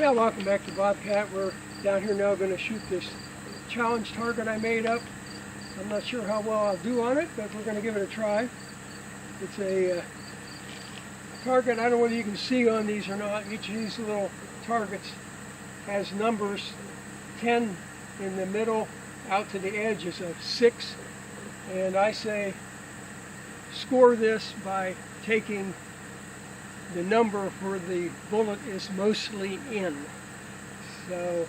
Yeah, welcome back to Bobcat. We're down here now going to shoot this challenge target I made up. I'm not sure how well I'll do on it, but we're going to give it a try. It's a target, I don't know whether you can see on these or not. Each of these little targets has numbers. 10 in the middle, out to the edge is a 6. And I say score this by taking the number where the bullet is mostly in. So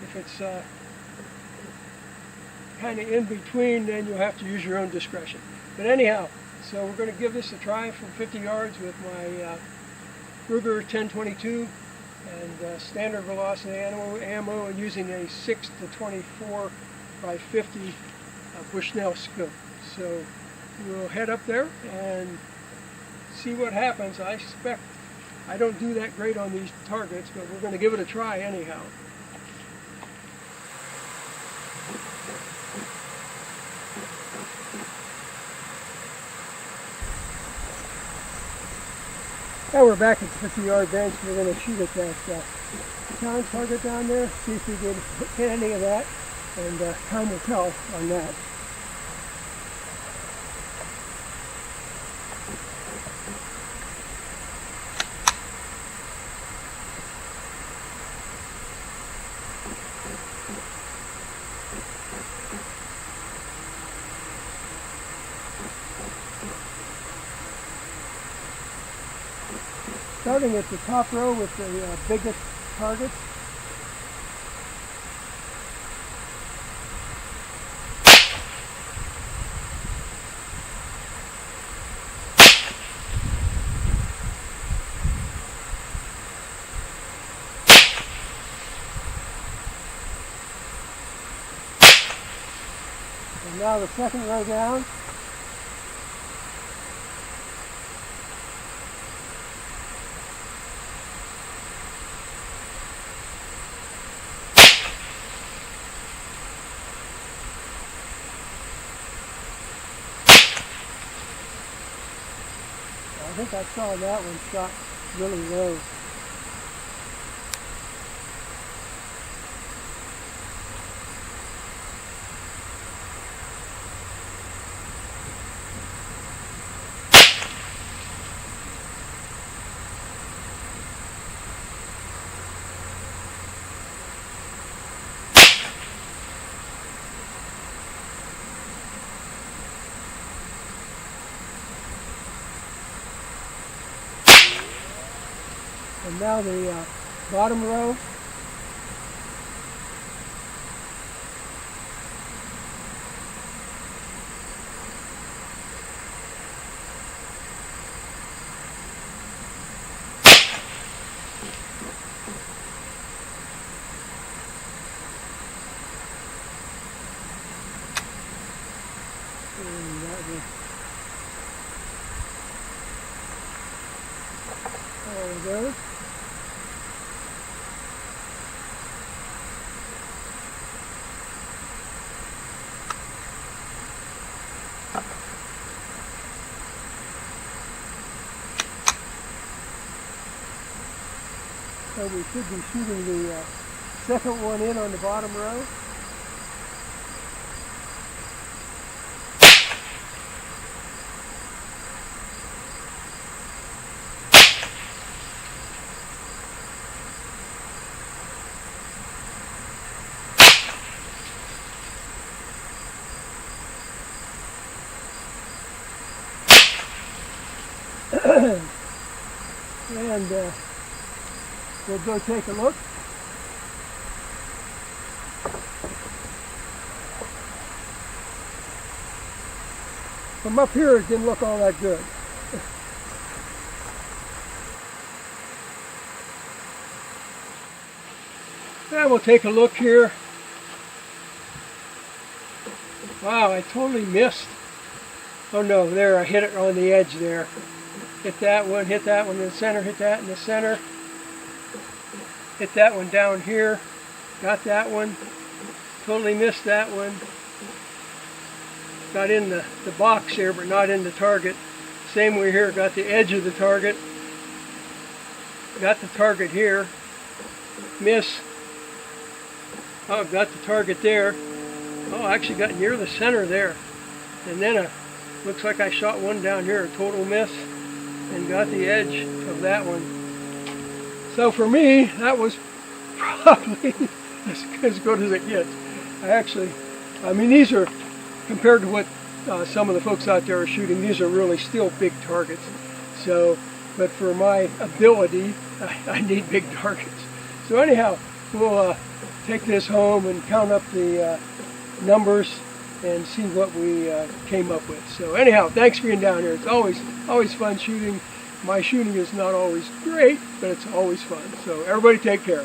if it's kind of in between, then you'll have to use your own discretion. But anyhow, so we're going to give this a try from 50 yards with my Ruger 1022 and standard velocity ammo, and using a 6 to 24 by 50 Bushnell scope. So we'll head up there and see what happens. I expect I don't do that great on these targets, but we're going to give it a try anyhow. Now we're back at the 50-yard bench. We're going to shoot at that challenge target down there, see if we can hit any of that, and time will tell on that. Starting at the top row with the biggest targets. And now the second row down. I think I saw that one shot really low. And now the bottom row. And that was, there we go. So we should be shooting the second one in on the bottom row. And we'll go take a look. From up here it didn't look all that good. Now we'll take a look here. Wow, I totally missed. Oh no, there, I hit it on the edge there. Hit that one in the center, hit that in the center. Hit that one down here. Got that one. Totally missed that one. Got in the box here, but not in the target. Same way here, got the edge of the target. got the target here, miss. Oh, I've got the target there. Oh, I actually got near the center there. And then looks like I shot one down here, a total miss, and got the edge of that one. So for me, that was probably as good as it gets. I mean, these are, compared to what some of the folks out there are shooting, these are really still big targets. So, but for my ability, I need big targets. So anyhow, we'll take this home and count up the numbers and see what we came up with. So anyhow, thanks for being down here. It's always fun shooting. My shooting is not always great, but it's always fun. So everybody take care.